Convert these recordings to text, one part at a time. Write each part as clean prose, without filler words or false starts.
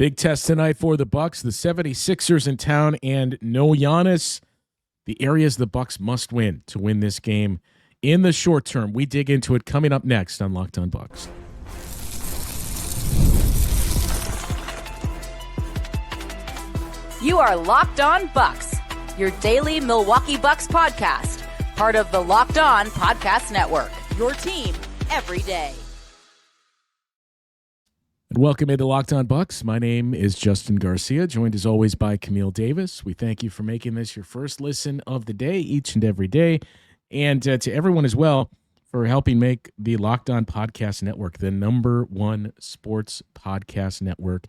Big test tonight for the Bucks. The 76ers in town and no Giannis. The areas the Bucks must win to win this game in the short term. We dig into it coming up next on Locked On Bucks. You are Locked On Bucks, your daily Milwaukee Bucks podcast, part of the Locked On Podcast Network, your team every day. Welcome into Locked On Bucks. My name is Justin Garcia, joined as always by Camille Davis. We thank you for making this your first listen of the day, each and every day. And to everyone as well for helping make the Locked On Podcast Network the #1 sports podcast network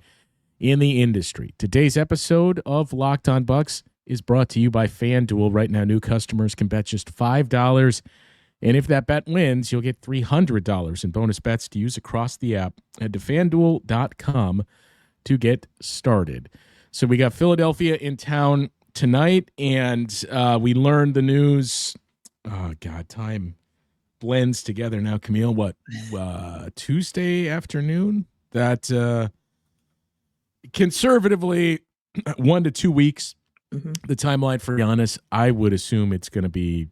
in the industry. Today's episode of Locked On Bucks is brought to you by FanDuel. Right now, new customers can bet just $5. And if that bet wins, you'll get $300 in bonus bets to use across the app. Head to FanDuel.com to get started. So we got Philadelphia in town tonight, and we learned the news. Oh, God, time blends together now, Camille. What, Tuesday afternoon? That conservatively 1 to 2 weeks, the timeline for Giannis, I would assume it's going to be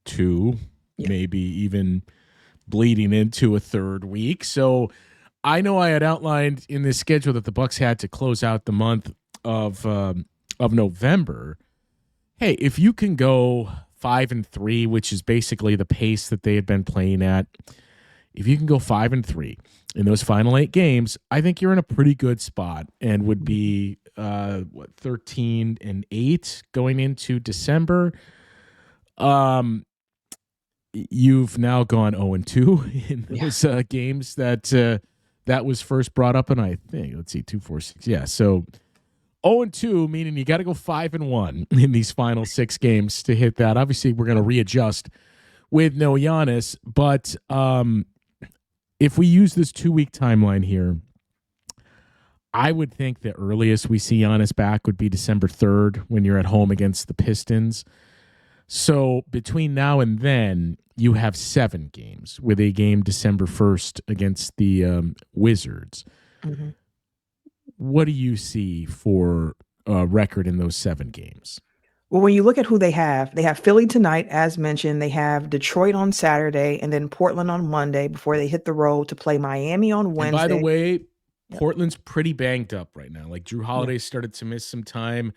2. Yeah. Maybe even bleeding into a third week. So I know I had outlined in this schedule that the Bucks had to close out the month of November. Hey, if you can go 5-3, which is basically the pace that they had been playing at, if you can go 5-3 in those final 8 games, I think you're in a pretty good spot and would be 13-8 going into December. You've now gone 0-2 in those games that was first brought up, and I think, let's see, 2, 4, 6. Yeah, so 0-2, meaning you got to go 5-1 in these final 6 games to hit that. Obviously, we're going to readjust with no Giannis, but if we use this 2-week timeline here, I would think the earliest we see Giannis back would be December 3rd when you're at home against the Pistons. So between now and then, you have 7 games with a game December 1st against the Wizards. Mm-hmm. What do you see for record in those 7 games? Well, when you look at who they have Philly tonight, as mentioned. They have Detroit on Saturday and then Portland on Monday before they hit the road to play Miami on Wednesday. And by the way, Portland's pretty banged up right now. Like Drew Holiday started to miss some time.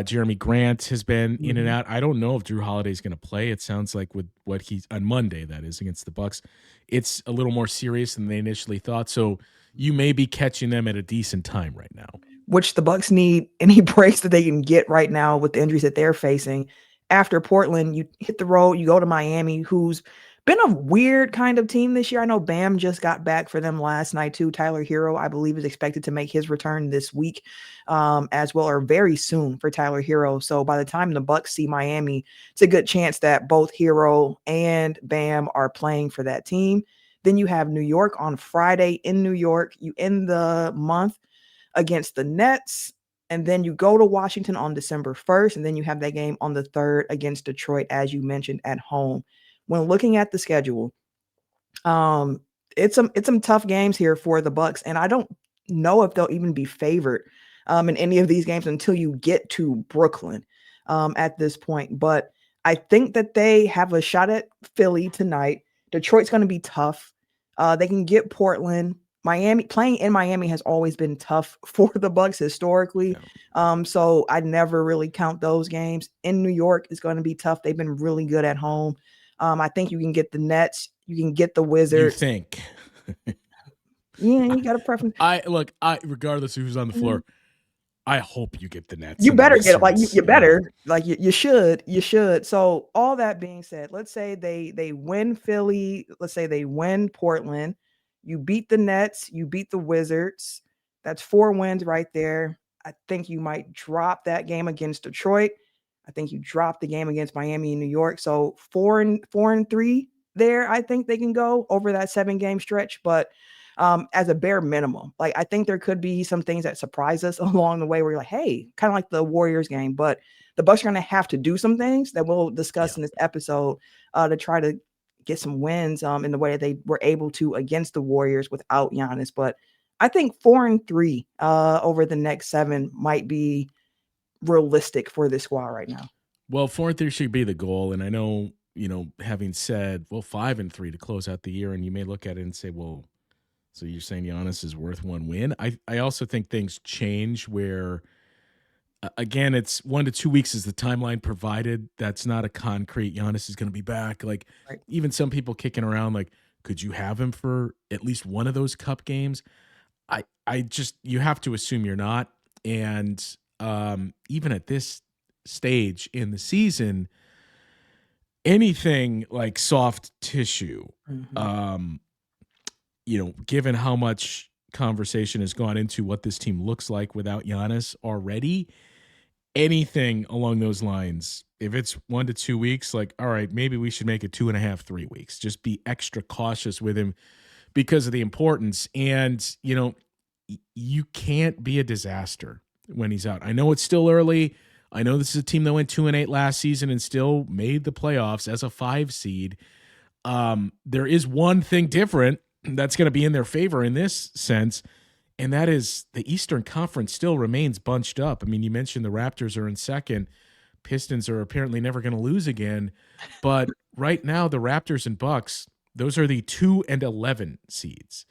Jeremy Grant has been in and out. I don't know if Drew Holiday's going to play. It sounds like with what he's on Monday, that is, against the Bucks, it's a little more serious than they initially thought. So you may be catching them at a decent time right now. Which the Bucks need any breaks that they can get right now with the injuries that they're facing. After Portland, you hit the road, you go to Miami, who's been a weird kind of team this year. I know Bam just got back for them last night too. Tyler Hero, I believe, is expected to make his return this week as well, or very soon for Tyler Hero. So by the time the Bucks see Miami, it's a good chance that both Hero and Bam are playing for that team. Then you have New York on Friday in New York. You end the month against the Nets, and then you go to Washington on December 1st, and then you have that game on the 3rd against Detroit, as you mentioned, at home. When looking at the schedule, it's some tough games here for the Bucks, and I don't know if they'll even be favored in any of these games until you get to Brooklyn at this point. But I think that they have a shot at Philly tonight. Detroit's going to be tough. They can get Portland. Miami, playing in Miami has always been tough for the Bucks historically. So I'd never really count those games. In New York is going to be tough. They've been really good at home. I think you can get the Nets. You can get the Wizards. You think? Yeah, you got a preference. Regardless of who's on the floor, I hope you get the Nets. You better get it. Like you better. Like you should. You should. So all that being said, let's say they win Philly. Let's say they win Portland. You beat the Nets. You beat the Wizards. That's 4 wins right there. I think you might drop that game against Detroit. I think you dropped the game against Miami and New York. So 4-3 there. I think they can go over that 7-game stretch. But as a bare minimum, like I think there could be some things that surprise us along the way where you're like, hey, kind of like the Warriors game. But the Bucks are going to have to do some things that we'll discuss in this episode to try to get some wins in the way that they were able to against the Warriors without Giannis. But I think 4-3 over the next 7 might be realistic for this squad right now. Well, 4-3 should be the goal. And I know, having said, 5-3 to close out the year, and you may look at it and say, well, so you're saying Giannis is worth one win? I also think things change where, again, it's 1 to 2 weeks is the timeline provided. That's not a concrete Giannis is going to be back. Like, Right. even some people kicking around, like, could you have him for at least one of those cup games? I just, you have to assume you're not. And even at this stage in the season, anything like soft tissue, given how much conversation has gone into what this team looks like without Giannis already, anything along those lines, if it's 1 to 2 weeks, like, all right, maybe we should make it 2.5, 3 weeks. Just be extra cautious with him because of the importance. And, you can't be a disaster when he's out. I know it's still early. I know this is a team that went 2-8 last season and still made the playoffs as a 5 seed. There is one thing different that's going to be in their favor in this sense, and that is the Eastern Conference still remains bunched up. I mean, you mentioned the Raptors are in second. Pistons are apparently never going to lose again. But right now, the Raptors and Bucks, those are the 2 and 11 seeds,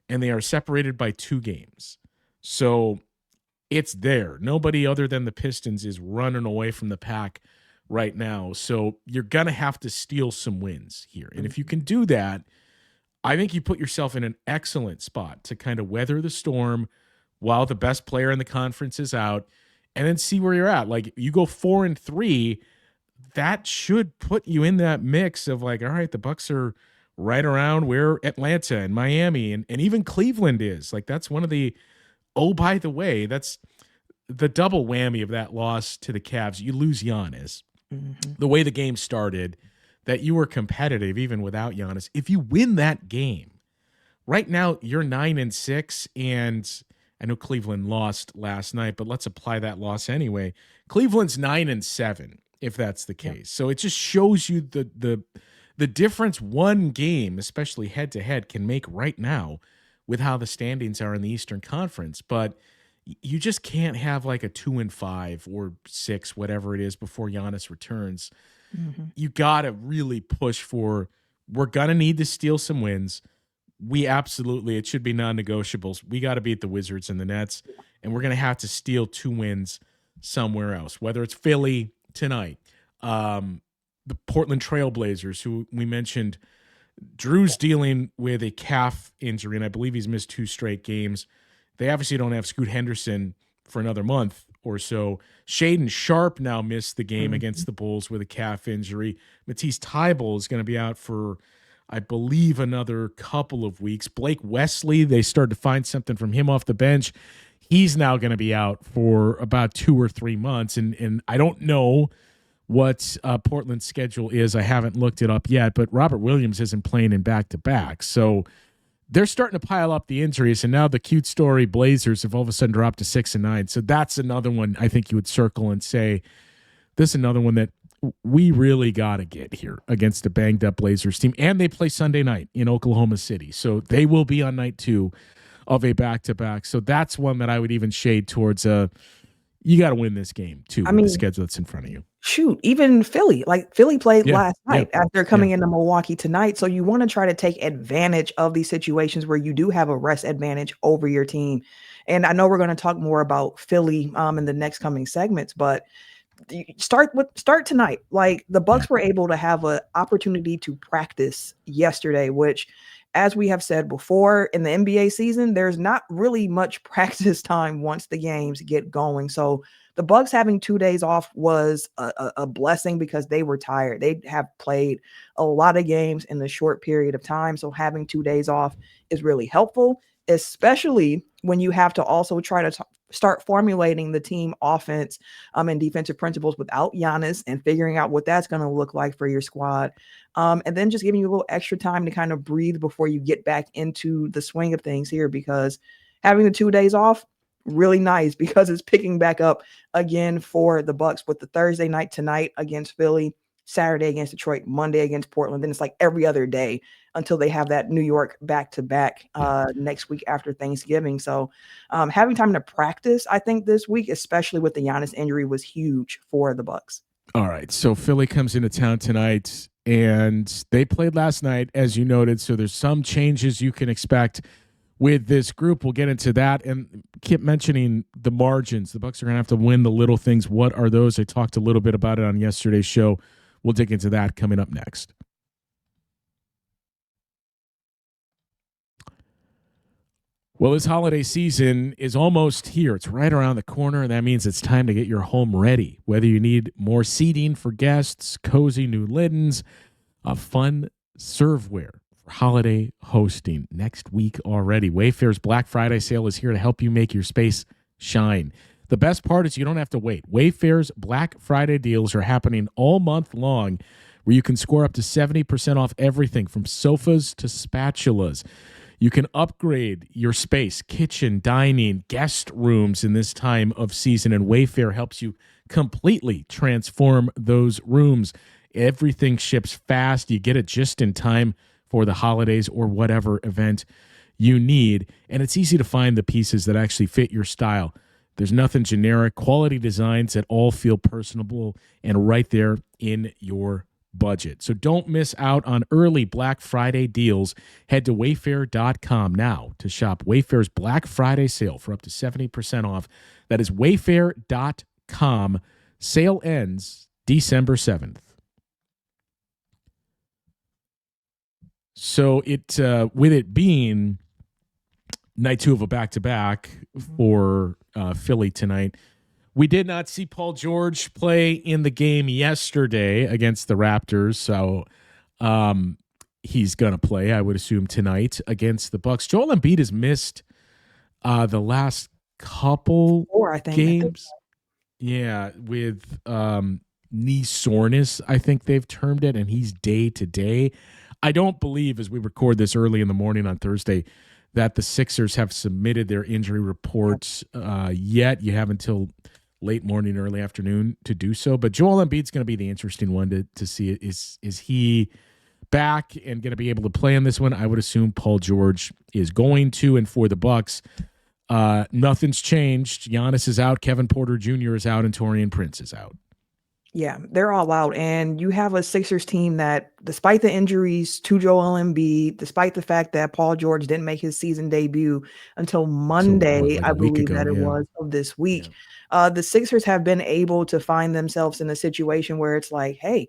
and they are separated by 2 games. So it's there. Nobody other than the Pistons is running away from the pack right now. So you're going to have to steal some wins here. And if you can do that, I think you put yourself in an excellent spot to kind of weather the storm while the best player in the conference is out, and then see where you're at. Like, you go 4-3, that should put you in that mix of like, all right, the Bucks are right around where Atlanta and Miami and even Cleveland is. Like, that's one of the, oh, by the way, that's the double whammy of that loss to the Cavs. You lose Giannis. The way the game started, that you were competitive even without Giannis. If you win that game, right now you're 9-6, and I know Cleveland lost last night, but let's apply that loss anyway. Cleveland's 9-7, if that's the case. So it just shows you the difference one game, especially head-to-head, can make right now with how the standings are in the Eastern Conference. But you just can't have like a 2-5 or 6, whatever it is, before Giannis returns. You got to really push for, we're going to need to steal some wins. We absolutely, it should be non-negotiables. We got to beat the Wizards and the Nets, and we're going to have to steal 2 wins somewhere else, whether it's Philly tonight, the Portland Trailblazers, who we mentioned, Drew's dealing with a calf injury, and I believe he's missed 2 straight games. They obviously don't have Scoot Henderson for another month or so. Shaedon Sharpe now missed the game against the Bulls with a calf injury. Matisse Thybulle is going to be out for, I believe, another couple of weeks. Blake Wesley, they started to find something from him off the bench. He's now going to be out for about 2 or 3 months, and I don't know what Portland's schedule is. I haven't looked it up yet, but Robert Williams isn't playing in back-to-back. So they're starting to pile up the injuries, and now the cute story Blazers have all of a sudden dropped to 6-9. So that's another one I think you would circle and say, this is another one that we really got to get here against a banged-up Blazers team. And they play Sunday night in Oklahoma City, so they will be on night 2 of a back-to-back. So that's one that I would even shade towards you got to win this game, too, with the schedule that's in front of you. Shoot, even Philly. Like, Philly played last night after coming into Milwaukee tonight. So you want to try to take advantage of these situations where you do have a rest advantage over your team. And I know we're going to talk more about Philly in the next coming segments, but start tonight. Like, the Bucks were able to have an opportunity to practice yesterday, which, as we have said before, in the NBA season, there's not really much practice time once the games get going. So the Bucks having 2 days off was a blessing because they were tired. They have played a lot of games in a short period of time. So having 2 days off is really helpful, especially when you have to also try to start formulating the team offense and defensive principles without Giannis, and figuring out what that's going to look like for your squad. And then just giving you a little extra time to kind of breathe before you get back into the swing of things here, because having the 2 days off, really nice, because it's picking back up again for the Bucks with the Thursday night tonight against Philly, Saturday against Detroit, Monday against Portland. Then it's like every other day until they have that New York back-to-back next week after Thanksgiving. So having time to practice, I think this week, especially with the Giannis injury, was huge for the Bucks. All right, so Philly comes into town tonight, and they played last night, as you noted, so there's some changes you can expect with this group. We'll get into that, and keep mentioning the margins. The Bucks are going to have to win the little things. What are those? I talked a little bit about it on yesterday's show. We'll dig into that coming up next. Well, this holiday season is almost here. It's right around the corner, and that means it's time to get your home ready. Whether you need more seating for guests, cozy new linens, a fun serveware for holiday hosting next week already. Wayfair's Black Friday sale is here to help you make your space shine. The best part is you don't have to wait. Wayfair's Black Friday deals are happening all month long, where you can score up to 70% off everything from sofas to spatulas. You can upgrade your space, kitchen, dining, guest rooms in this time of season, and Wayfair helps you completely transform those rooms. Everything ships fast. You get it just in time for the holidays or whatever event you need, and it's easy to find the pieces that actually fit your style. There's nothing generic, quality designs that all feel personable and right there in your budget. So don't miss out on early Black Friday deals. Head to wayfair.com now to shop Wayfair's Black Friday sale for up to 70% off. That is wayfair.com. Sale ends December 7th. So with it being night 2 of a back-to-back for Philly tonight, we did not see Paul George play in the game yesterday against the Raptors, so he's going to play, I would assume, tonight against the Bucks. Joel Embiid has missed the last couple games. Yeah, with knee soreness, I think they've termed it, and he's day-to-day. I don't believe, as we record this early in the morning on Thursday, that the Sixers have submitted their injury reports yet. You have until late morning, early afternoon to do so. But Joel Embiid's going to be the interesting one to see. Is he back and going to be able to play in this one? I would assume Paul George is going to. And for the Bucks, nothing's changed. Giannis is out. Kevin Porter Jr. is out. And Taurean Prince is out. Yeah, they're all out. And you have a Sixers team that, despite the injuries to Joel Embiid, despite the fact that Paul George didn't make his season debut until Monday, I believe that it was, of this week, the Sixers have been able to find themselves in a situation where it's like, hey,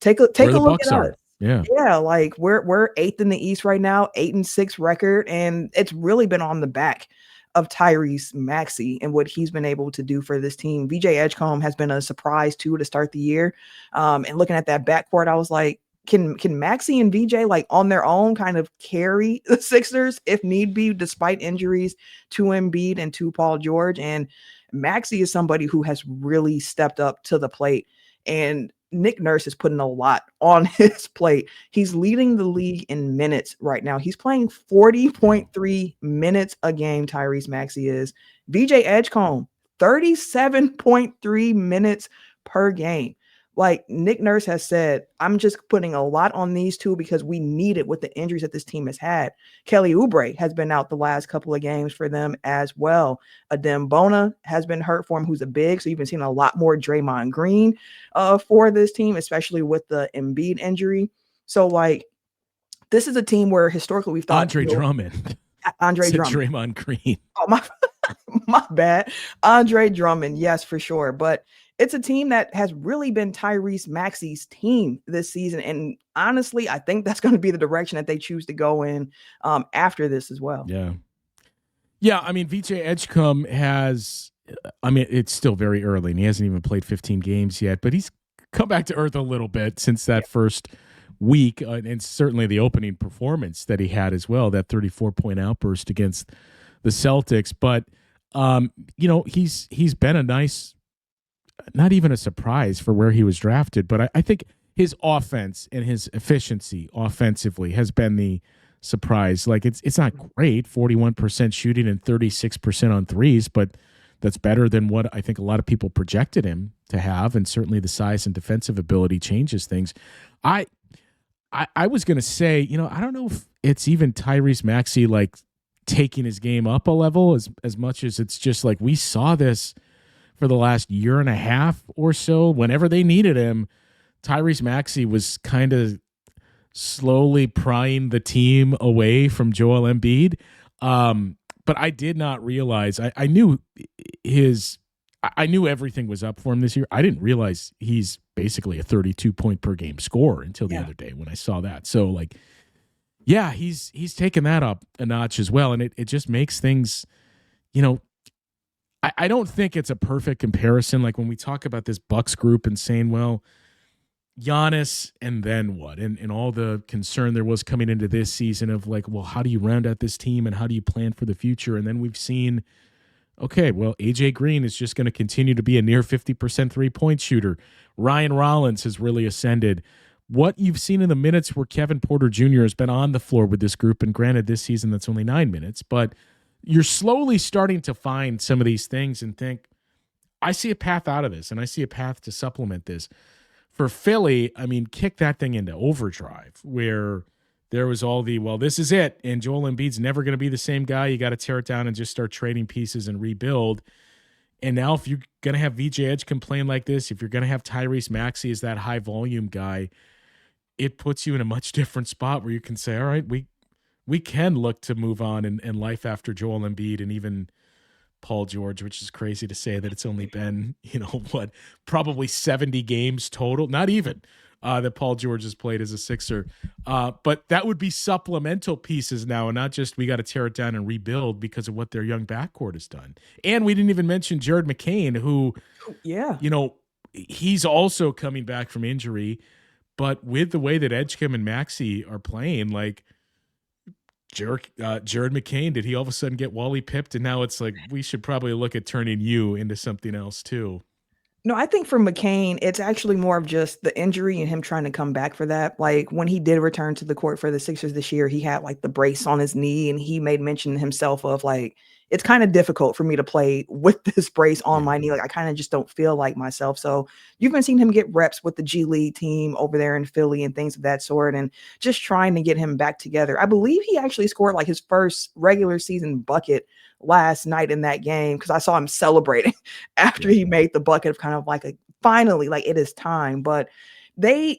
take a look at us. Yeah, like we're 8th in the East right now, 8-6 record, and it's really been on the back of Tyrese Maxey and what he's been able to do for this team. VJ Edgecombe has been a surprise too to start the year. And looking at that backcourt, I was like, can Maxey and VJ like on their own kind of carry the Sixers if need be, despite injuries to Embiid and to Paul George? And Maxey is somebody who has really stepped up to the plate, and Nick Nurse is putting a lot on his plate. He's leading the league in minutes right now. He's playing 40.3 minutes a game, Tyrese Maxey is. VJ Edgecombe, 37.3 minutes per game. Like Nick Nurse has said, I'm just putting a lot on these two because we need it with the injuries that this team has had. Kelly Oubre has been out the last couple of games for them as well. Adem Bona has been hurt for him, who's a big. So you've been seeing a lot more Draymond Green for this team, especially with the Embiid injury. So like, this is a team where historically we've thought Andre Drummond. Draymond Green. Oh, my bad. Andre Drummond. Yes, for sure. But it's a team that has really been Tyrese Maxey's team this season. And honestly, I think that's going to be the direction that they choose to go in after this as well. Yeah. Yeah. I mean, VJ Edgecombe it's still very early and he hasn't even played 15 games yet, but he's come back to earth a little bit since that first week. And certainly the opening performance that he had as well, that 34-point outburst against the Celtics. But, he's been a nice, not even a surprise for where he was drafted, but I think his offense and his efficiency offensively has been the surprise. Like it's not great, 41% shooting and 36% on threes, but that's better than what I think a lot of people projected him to have, and certainly the size and defensive ability changes things. I was going to say, I don't know if it's even Tyrese Maxey like taking his game up a level as much as it's just like we saw this for the last year and a half or so. Whenever they needed him, Tyrese Maxey was kind of slowly prying the team away from Joel Embiid. But I did not realize I knew I knew everything was up for him this year. I didn't realize he's basically a 32 point per game scorer until the other day when I saw that. So like, yeah, he's taken that up a notch as well. And it just makes things, I don't think it's a perfect comparison. Like when we talk about this Bucks group and saying, well, Giannis and then what? And all the concern there was coming into this season of like, well, how do you round out this team and how do you plan for the future? And then we've seen, okay, well, AJ Green is just going to continue to be a near 50% 3-point shooter. Ryan Rollins has really ascended. What you've seen in the minutes where Kevin Porter Jr. has been on the floor with this group, and granted this season that's only 9 minutes, but you're slowly starting to find some of these things and think, I see a path out of this, and I see a path to supplement this. For Philly, I mean, kick that thing into overdrive where there was all the, well, this is it, and Joel Embiid's never going to be the same guy. You got to tear it down and just start trading pieces and rebuild. And now if you're going to have VJ Edge complain like this, if you're going to have Tyrese Maxey as that high-volume guy, it puts you in a much different spot where you can say, all right, we can look to move on in life after Joel Embiid and even Paul George, which is crazy to say that it's only been, probably 70 games total, not even that Paul George has played as a Sixer. But that would be supplemental pieces now and not just we got to tear it down and rebuild because of what their young backcourt has done. And we didn't even mention Jared McCain, who, he's also coming back from injury. But with the way that Edgecombe and Maxey are playing, like Jared McCain, did he all of a sudden get Wally pipped? And now it's like, we should probably look at turning you into something else too. No, I think for McCain, it's actually more of just the injury and him trying to come back for that. Like when he did return to the court for the Sixers this year, he had like the brace on his knee and he made mention himself of like, it's kind of difficult for me to play with this brace on my knee. Like I kind of just don't feel like myself. So you've been seeing him get reps with the G League team over there in Philly and things of that sort and just trying to get him back together. I believe he actually scored like his first regular season bucket last night in that game because I saw him celebrating after he made the bucket of kind of like finally, like it is time. But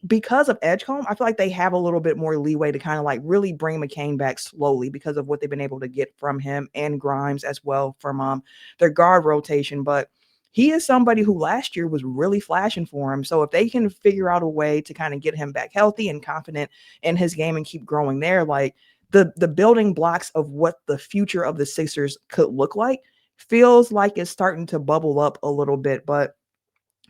because of Edgecombe, I feel like they have a little bit more leeway to kind of like really bring McCain back slowly because of what they've been able to get from him and Grimes as well from their guard rotation. But he is somebody who last year was really flashing for him. So if they can figure out a way to kind of get him back healthy and confident in his game and keep growing there, like the building blocks of what the future of the Sixers could look like feels like it's starting to bubble up a little bit. But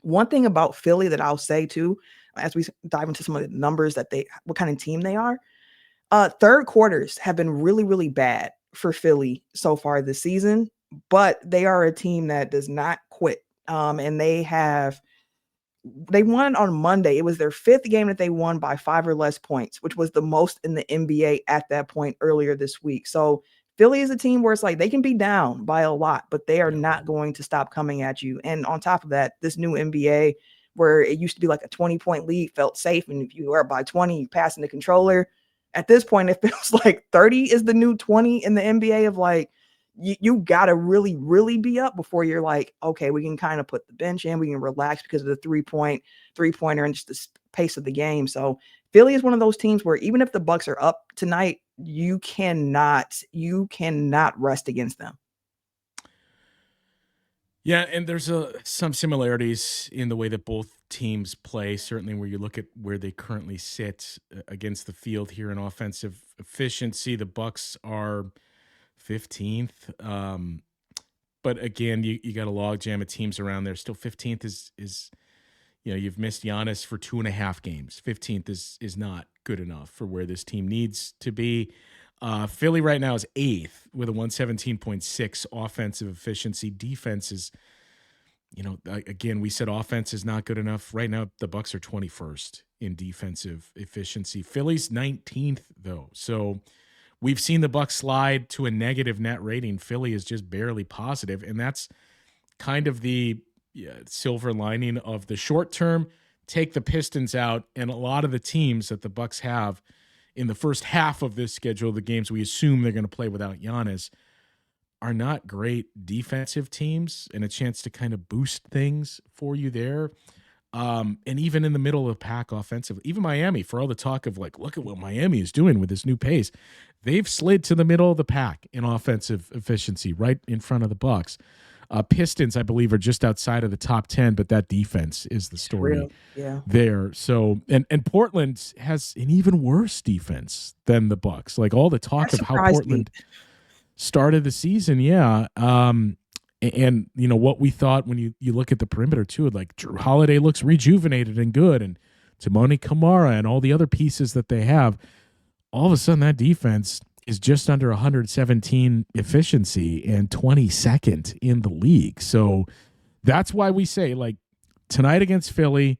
one thing about Philly that I'll say too, as we dive into some of the numbers what kind of team they are, third quarters have been really, really bad for Philly so far this season, but they are a team that does not quit. And they won on Monday. It was their fifth game that they won by 5 or less points, which was the most in the NBA at that point earlier this week. So Philly is a team where it's like they can be down by a lot, but they are not going to stop coming at you. And on top of that, this new NBA where it used to be like a 20-point lead felt safe. And if you were up by 20, you passing the controller. At this point, it feels like 30 is the new 20 in the NBA of like, you got to really, really be up before you're like, okay, we can kind of put the bench in. We can relax because of the three-pointer and just the pace of the game. So Philly is one of those teams where even if the Bucks are up tonight, you cannot rest against them. Yeah, and there's some similarities in the way that both teams play, certainly where you look at where they currently sit against the field here in offensive efficiency. The Bucks are 15th. But again, you got a logjam of teams around there. Still 15th is you've missed Giannis for 2.5 games. 15th is not good enough for where this team needs to be. Philly right now is 8th with a 117.6 offensive efficiency. Defense is, again, we said offense is not good enough. Right now, the Bucks are 21st in defensive efficiency. Philly's 19th, though. So we've seen the Bucks slide to a negative net rating. Philly is just barely positive, and that's kind of the silver lining of the short term. Take the Pistons out, and a lot of the teams that the Bucks have in the first half of this schedule, the games we assume they're going to play without Giannis, are not great defensive teams, and a chance to kind of boost things for you there. And even in the middle of the pack offensively, even Miami, for all the talk of like, look at what Miami is doing with this new pace, they've slid to the middle of the pack in offensive efficiency, right in front of the Bucks. Pistons, I believe, are just outside of the top 10, but that defense is the story there. So, and Portland has an even worse defense than the Bucks. Like all the talk of how Portland started the season, and what we thought when you look at the perimeter too, like Drew Holiday looks rejuvenated and good, and Timoni Kamara and all the other pieces that they have, all of a sudden that defense is just under 117 efficiency and 22nd in the league. So that's why we say, like, tonight against Philly,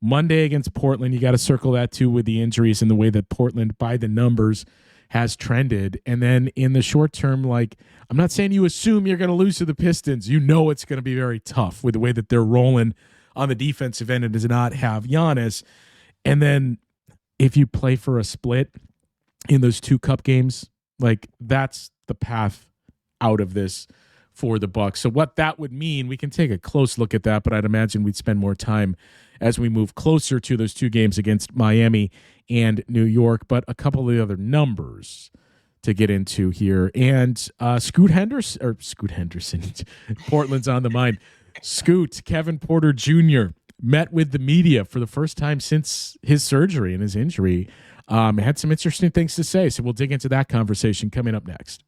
Monday against Portland, you got to circle that too with the injuries and the way that Portland, by the numbers, has trended. And then in the short term, like, I'm not saying you assume you're going to lose to the Pistons. You know it's going to be very tough with the way that they're rolling on the defensive end and does not have Giannis. And then if you play for a split in those 2 cup games, like, that's the path out of this for the Bucks. So what that would mean, we can take a close look at that, but I'd imagine we'd spend more time as we move closer to those 2 games against Miami and New York. But a couple of the other numbers to get into here. And Scoot Henderson, Portland's on the mind. Scoot, Kevin Porter Jr., met with the media for the first time since his surgery and his injury. Had some interesting things to say, so we'll dig into that conversation coming up next.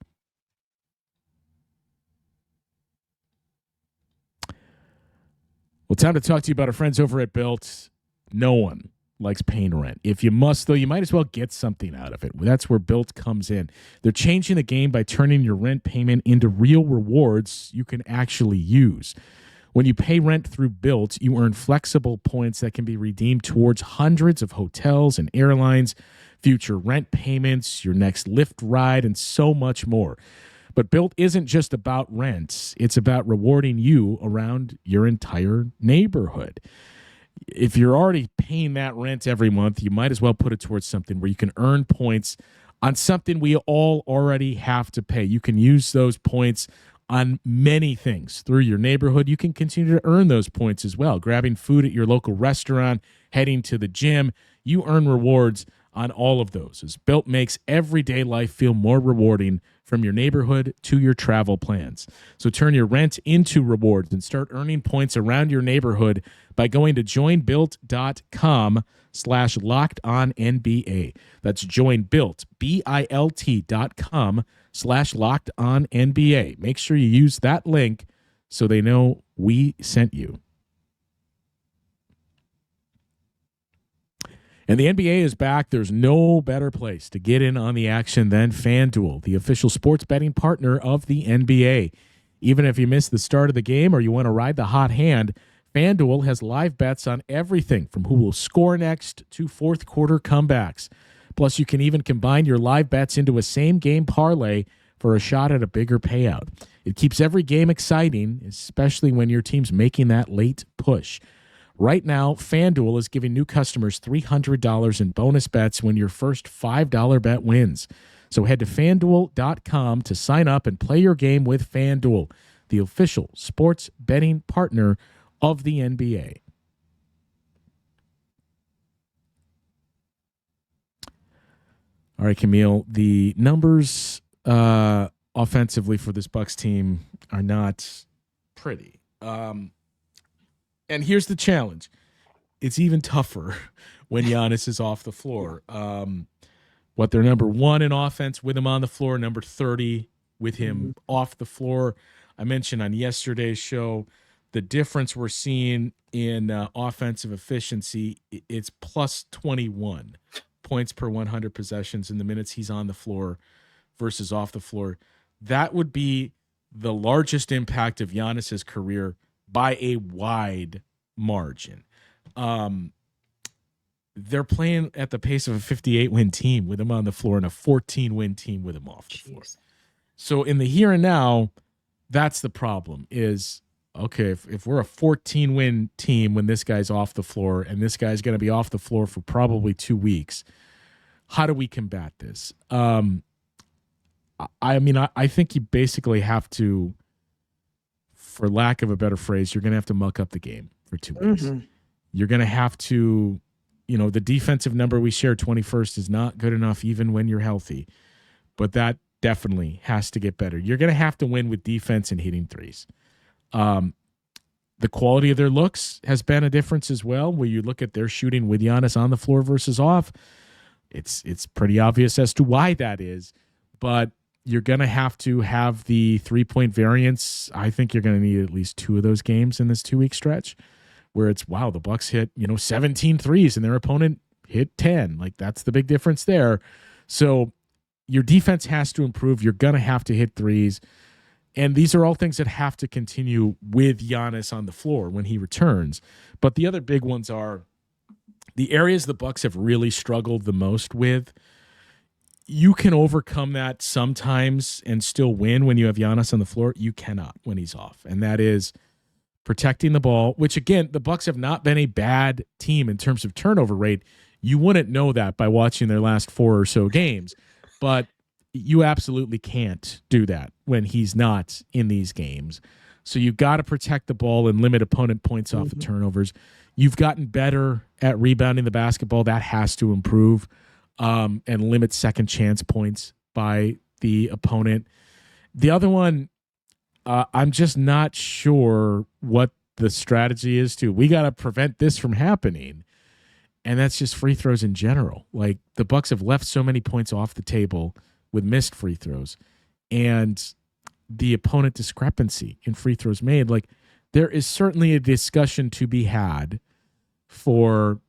Well, time to talk to you about our friends over at Built. No one likes paying rent. If you must, though, you might as well get something out of it. That's where Built comes in. They're changing the game by turning your rent payment into real rewards you can actually use. When you pay rent through Built, you earn flexible points that can be redeemed towards hundreds of hotels and airlines, future rent payments, your next Lyft ride, and so much more. But Built isn't just about rent. It's about rewarding you around your entire neighborhood. If you're already paying that rent every month, you might as well put it towards something where you can earn points on something we all already have to pay. You can use those points on many things through your neighborhood. You can continue to earn those points as well. Grabbing food at your local restaurant, heading to the gym, you earn rewards on all of those. As Built makes everyday life feel more rewarding, from your neighborhood to your travel plans. So turn your rent into rewards and start earning points around your neighborhood by going to joinbuilt.com/lockedonnba. That's joinbuilt, BILT.com/lockedonnba. Make sure you use that link so they know we sent you. And the NBA is back. There's no better place to get in on the action than FanDuel, the official sports betting partner of the NBA. Even if you missed the start of the game or you want to ride the hot hand, FanDuel has live bets on everything from who will score next to fourth quarter comebacks. Plus, you can even combine your live bets into a same-game parlay for a shot at a bigger payout. It keeps every game exciting, especially when your team's making that late push. Right now, FanDuel is giving new customers $300 in bonus bets when your first $5 bet wins. So head to FanDuel.com to sign up and play your game with FanDuel, the official sports betting partner of the NBA. All right, Camille, the numbers offensively for this Bucks team are not pretty. And here's the challenge. It's even tougher when Giannis is off the floor. They're number 1 in offense with him on the floor, number 30 with him off the floor. I mentioned on yesterday's show the difference we're seeing in offensive efficiency. It's plus 21 points per 100 possessions in the minutes he's on the floor versus off the floor. That would be the largest impact of Giannis's career by a wide margin. They're playing at the pace of a 58-win team with him on the floor and a 14-win team with him off the floor. So in the here and now, that's the problem, is okay, if we're a 14-win team when this guy's off the floor and this guy's going to be off the floor for probably 2 weeks, how do we combat this? I mean, I think you basically have to, for lack of a better phrase, you're going to have to muck up the game for 2 weeks. Mm-hmm. You're going to have to, the defensive number we share, 21st, is not good enough even when you're healthy. But that definitely has to get better. You're going to have to win with defense and hitting threes. The quality of their looks has been a difference as well, where you look at their shooting with Giannis on the floor versus off. It's pretty obvious as to why that is. But you're going to have the 3-point variance. I think you're going to need at least 2 of those games in this 2-week stretch where it's, wow, the Bucks hit, 17 threes and their opponent hit 10. Like, that's the big difference there. So your defense has to improve. You're going to have to hit threes. And these are all things that have to continue with Giannis on the floor when he returns. But the other big ones are the areas the Bucks have really struggled the most with. You can overcome that sometimes and still win when you have Giannis on the floor. You cannot when he's off. And that is protecting the ball, which, again, the Bucks have not been a bad team in terms of turnover rate. You wouldn't know that by watching their last 4 or so games. But you absolutely can't do that when he's not in these games. So you've got to protect the ball and limit opponent points off of turnovers. You've gotten better at rebounding the basketball. That has to improve, and limit second chance points by the opponent. The other one, I'm just not sure what the strategy is to. We got to prevent this from happening. And that's just free throws in general. Like, the Bucks have left so many points off the table with missed free throws, and the opponent discrepancy in free throws made. Like, there is certainly a discussion to be had for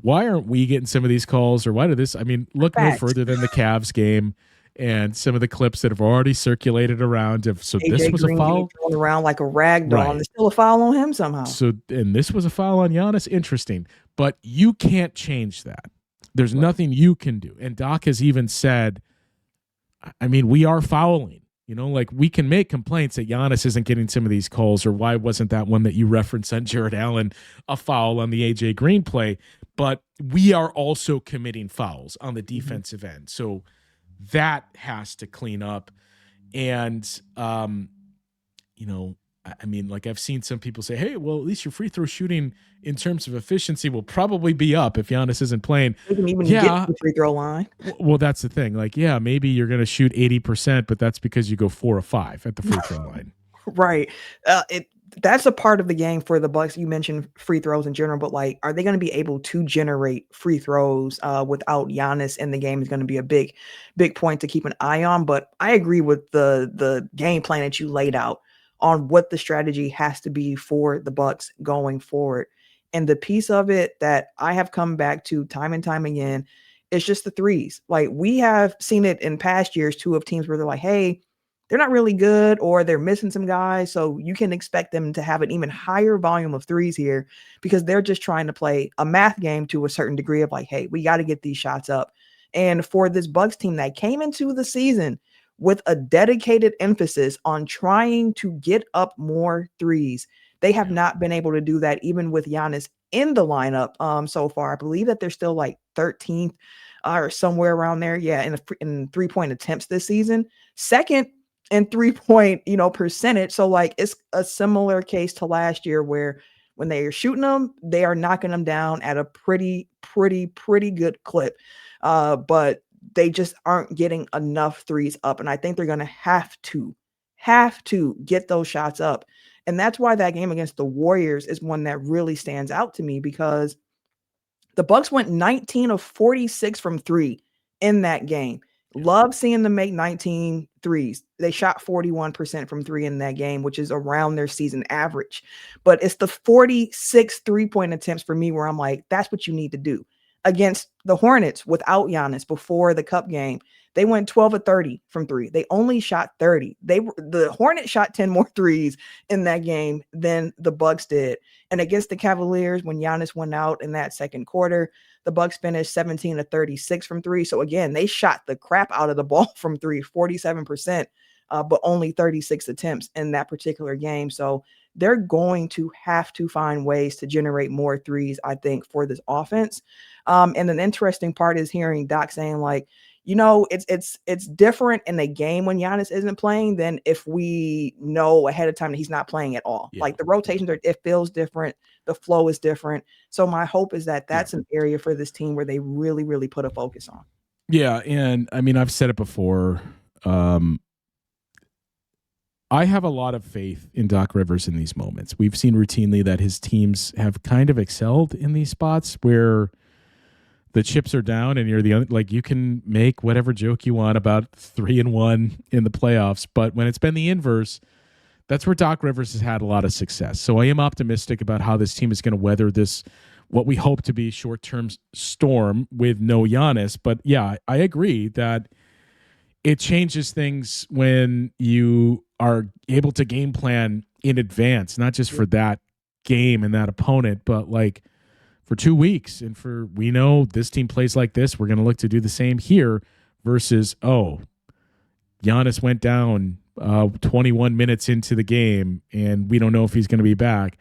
why aren't we getting some of these calls, or why do this? I mean, look no further than the Cavs game and some of the clips that have already circulated around. So AJ this was Green a foul thrown around like a rag doll, and there's still a foul on him somehow. So, and this was a foul on Giannis. Interesting, but you can't change that. There's nothing you can do. And Doc has even said, I mean, we are fouling. Like, we can make complaints that Giannis isn't getting some of these calls, or why wasn't that one that you referenced on Jared Allen a foul on the AJ Green play? But we are also committing fouls on the defensive end. So that has to clean up. And, I mean, like, I've seen some people say, hey, well, at least your free throw shooting in terms of efficiency will probably be up if Giannis isn't playing. You can even get to the free throw line. Well, that's the thing. Like, yeah, maybe you're going to shoot 80%, but that's because you go 4 or 5 at the free throw line. Right. That's a part of the game for the Bucks. You mentioned free throws in general, but, like, are they going to be able to generate free throws without Giannis in the game is going to be a big point to keep an eye on. But I agree with the game plan that you laid out on what the strategy has to be for the Bucks going forward. And the piece of it that I have come back to time and time again is just the threes. Like, we have seen it in past years too, of teams where they're like, hey, they're not really good, or they're missing some guys. So you can expect them to have an even higher volume of threes here, because they're just trying to play a math game to a certain degree of like, hey, we got to get these shots up. And for this Bucks team that came into the season with a dedicated emphasis on trying to get up more threes, they have not been able to do that even with Giannis in the lineup so far. I believe that they're still like 13th or somewhere around there. Yeah, in 3-point attempts this season. Second in 3-point, percentage. So, like, it's a similar case to last year where when they are shooting them, they are knocking them down at a pretty good clip. But they just aren't getting enough threes up. And I think they're going to have to get those shots up. And that's why that game against the Warriors is one that really stands out to me, because the Bucks went 19 of 46 from 3 in that game. Love seeing them make 19 threes. They shot 41% from 3 in that game, which is around their season average. But it's the 46 3-point attempts for me where I'm like, that's what you need to do. Against the Hornets without Giannis before the Cup game, they went 12 of 30 from 3. They only shot 30. The Hornets shot 10 more threes in that game than the Bucks did. And against the Cavaliers, when Giannis went out in that second quarter, the Bucks finished 17 of 36 from 3. So again, they shot the crap out of the ball from 3, 47%. but only 36 attempts in that particular game. So they're going to have to find ways to generate more threes, I think, for this offense. And an interesting part is hearing Doc saying, like, it's different in a game when Giannis isn't playing than if we know ahead of time that he's not playing at all. Yeah. Like the rotations it feels different. The flow is different. So my hope is that that's an area for this team where they really, really put a focus on. Yeah. And I mean, I've said it before. I have a lot of faith in Doc Rivers in these moments. We've seen routinely that his teams have kind of excelled in these spots where the chips are down and you're you can make whatever joke you want about 3-1 in the playoffs, but when it's been the inverse, that's where Doc Rivers has had a lot of success. So I am optimistic about how this team is going to weather this, what we hope to be short-term storm with no Giannis. But yeah, I agree that it changes things when you are able to game plan in advance, not just for that game and that opponent, but like for 2 weeks. And we know this team plays like this. We're going to look to do the same here versus, Giannis went down 21 minutes into the game and we don't know if he's going to be back.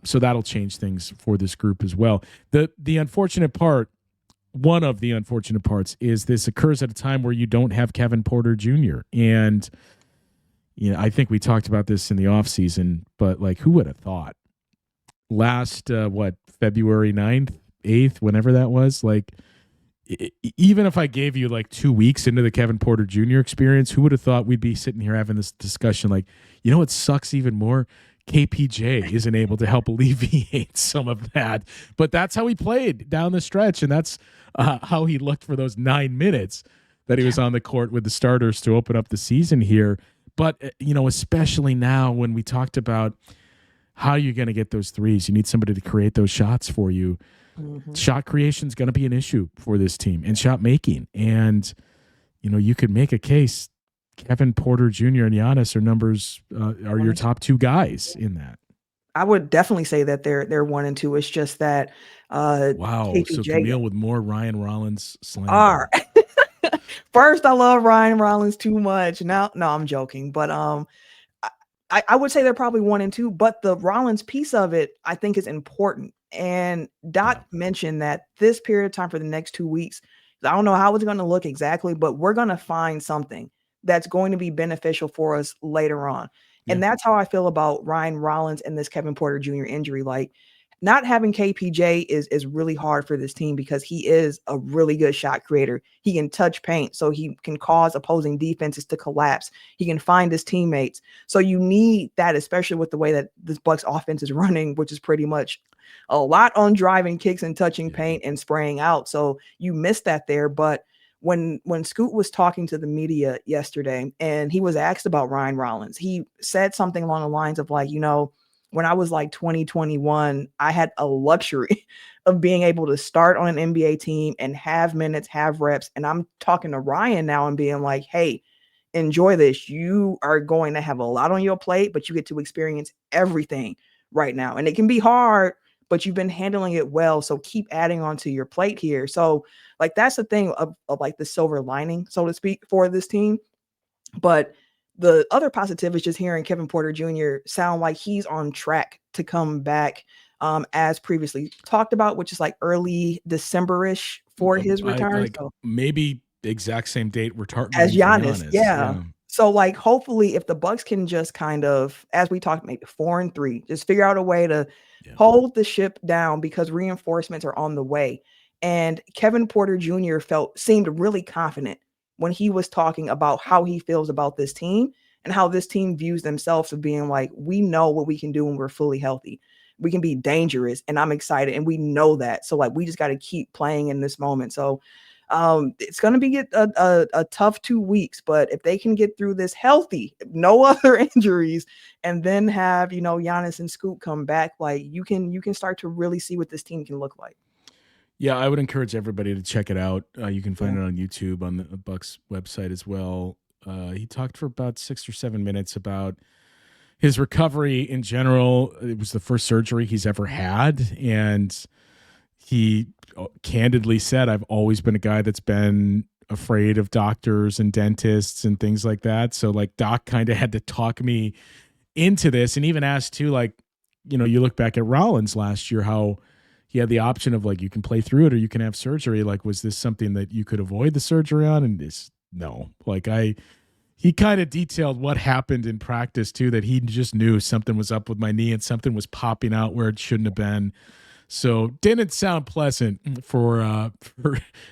So that'll change things for this group as well. The unfortunate part, one of the unfortunate parts, is this occurs at a time where you don't have Kevin Porter Jr. And, I think we talked about this in the offseason, but like, who would have thought last, February 9th, 8th, whenever that was, like, even if I gave you like 2 weeks into the Kevin Porter Jr. experience, who would have thought we'd be sitting here having this discussion? Like, what sucks even more? KPJ isn't able to help alleviate some of that, but that's how he played down the stretch. And that's how he looked for those 9 minutes that he was on the court with the starters to open up the season here. But, especially now when we talked about how you're going to get those threes, you need somebody to create those shots for you. Mm-hmm. Shot creation is going to be an issue for this team and shot making. And, you could make a case Kevin Porter Jr. and Giannis are your top two guys in that. I would definitely say that they're 1 and 2. It's just that wow. KPJ, so Camille with more Ryan Rollins slander. First, I love Ryan Rollins too much. Now, no, I'm joking, but I would say they're probably 1 and 2. But the Rollins piece of it, I think, is important. And Doc mentioned that this period of time for the next 2 weeks, I don't know how it's going to look exactly, but we're going to find something that's going to be beneficial for us later on. And that's how I feel about Ryan Rollins and this Kevin Porter Jr. injury. Like, not having KPJ is really hard for this team because he is a really good shot creator. He can touch paint, so he can cause opposing defenses to collapse. He can find his teammates. So you need that, especially with the way that this Bucks offense is running, which is pretty much a lot on driving kicks and touching paint and spraying out. So you miss that there. But when Scoot was talking to the media yesterday and he was asked about Ryan Rollins, he said something along the lines of like, when I was like 2021, I had a luxury of being able to start on an NBA team and have minutes, have reps. And I'm talking to Ryan now and being like, hey, enjoy this. You are going to have a lot on your plate, but you get to experience everything right now. And it can be hard, but you've been handling it well. So keep adding onto your plate here. So like, that's the thing of like the silver lining, so to speak, for this team. But the other positive is just hearing Kevin Porter Jr. sound like he's on track to come back as previously talked about, which is like early December-ish for his return. So maybe the exact same date we're targeting as Giannis. Yeah. So like, hopefully if the Bucks can just kind of, as we talked, maybe 4 and 3, just figure out a way to hold the ship down because reinforcements are on the way. And Kevin Porter Jr. seemed really confident when he was talking about how he feels about this team and how this team views themselves of being like, we know what we can do when we're fully healthy. We can be dangerous, and I'm excited, and we know that. So like, we just got to keep playing in this moment. So it's going to be a tough 2 weeks, but if they can get through this healthy, no other injuries, and then have, Giannis and Scoot come back, like you can start to really see what this team can look like. Yeah, I would encourage everybody to check it out. You can find it on YouTube, on the Bucks website as well. He talked for about 6 or 7 minutes about his recovery in general. It was the first surgery he's ever had, and he candidly said, I've always been a guy that's been afraid of doctors and dentists and things like that. So like Doc kind of had to talk me into this, and even asked too, like, you look back at Rollins last year, how he had the option of like, you can play through it or you can have surgery. Like, was this something that you could avoid the surgery on? And this, no, like he kind of detailed what happened in practice too, that he just knew something was up with my knee and something was popping out where it shouldn't have been. So didn't sound pleasant for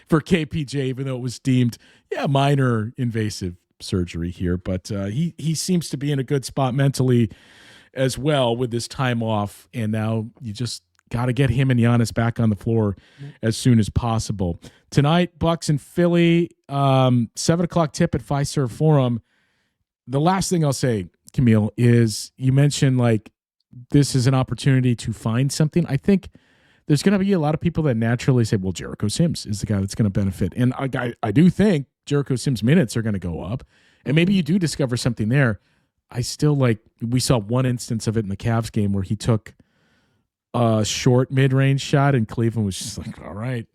KPJ, even though it was deemed minor invasive surgery here. But he seems to be in a good spot mentally as well with this time off, and now you just got to get him and Giannis back on the floor as soon as possible. Tonight, Bucks and Philly, 7:00 tip at Fiserv Forum. The last thing I'll say, Camille, is you mentioned like this is an opportunity to find something. I think there's going to be a lot of people that naturally say, well, Jericho Sims is the guy that's going to benefit. And I do think Jericho Sims' minutes are going to go up. And maybe you do discover something there. I still we saw one instance of it in the Cavs game where he took a short mid-range shot and Cleveland was just like, all right,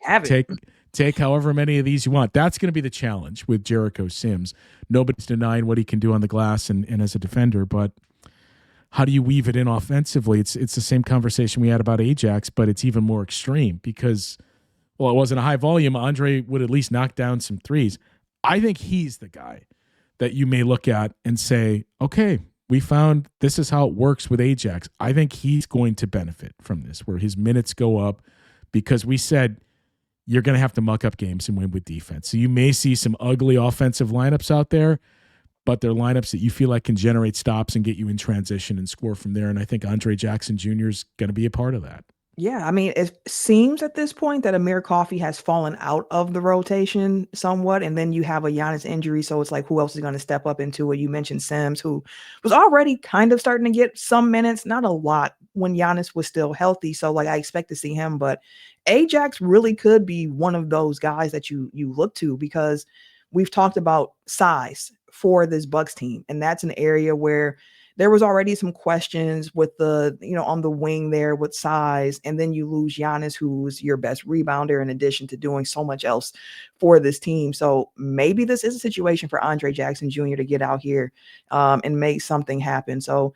take however many of these you want. That's going to be the challenge with Jericho Sims. Nobody's denying what he can do on the glass and as a defender, but how do you weave it in offensively? It's the same conversation we had about Ajax, but it's even more extreme because, well, it wasn't a high volume. Andre would at least knock down some threes. I think he's the guy that you may look at and say, okay, we found this is how it works with Ajax. I think he's going to benefit from this, where his minutes go up because we said you're going to have to muck up games and win with defense. So you may see some ugly offensive lineups out there, but they're lineups that you feel like can generate stops and get you in transition and score from there. And I think Andre Jackson Jr. is going to be a part of that. Yeah, I mean, it seems at this point that Amir Coffey has fallen out of the rotation somewhat, and then you have a Giannis injury, so it's like, who else is going to step up into it? You mentioned Sims, who was already kind of starting to get some minutes, not a lot, when Giannis was still healthy, so like I expect to see him, but Ajax really could be one of those guys that you look to, because we've talked about size for this Bucks team, and that's an area where there was already some questions with the, on the wing there with size. And then you lose Giannis, who's your best rebounder in addition to doing so much else for this team. So maybe this is a situation for Andre Jackson Jr. to get out here and make something happen. So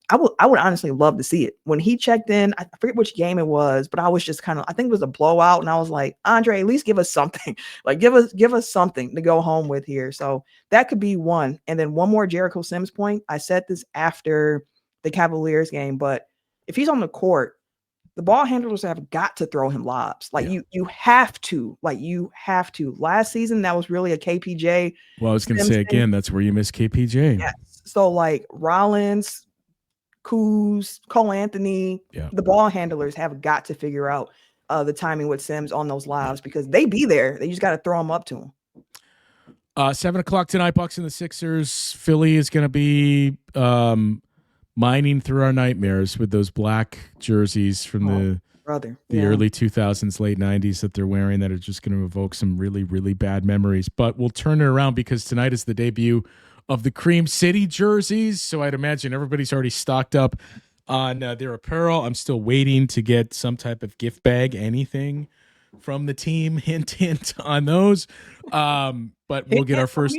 I would honestly love to see it. When he checked in, I forget which game it was, but I was just I think it was a blowout. And I was like, Andre, at least give us something. Like give us something to go home with here. So that could be one. And then one more Jericho Sims point. I said this after the Cavaliers game, but if he's on the court, the ball handlers have got to throw him lobs. Like you have to. Last season, that was really a KPJ. Well, I was going to say again, that's where you miss KPJ. Yes. So like Rollins, Kuz, Cole Anthony, the ball handlers have got to figure out the timing with Sims on those lives, because they be there. They just got to throw them up to him. 7:00 tonight, Bucks and the Sixers. Philly is going to be mining through our nightmares with those black jerseys from the early 2000s, late 90s that they're wearing that are just going to evoke some really, really bad memories. But we'll turn it around because tonight is the debut of the Cream City jerseys. So I'd imagine everybody's already stocked up on their apparel. I'm still waiting to get some type of gift bag, anything from the team. Hint, hint on those. But we'll get our first.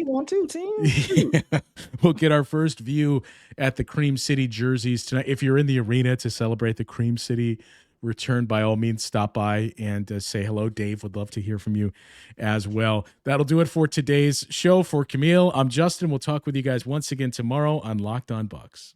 We'll get our first view at the Cream City jerseys tonight. If you're in the arena to celebrate the Cream City return, by all means, stop by and say hello. Dave would love to hear from you as well. That'll do it for today's show. For Camille, I'm Justin. We'll talk with you guys once again tomorrow on Locked On Bucks.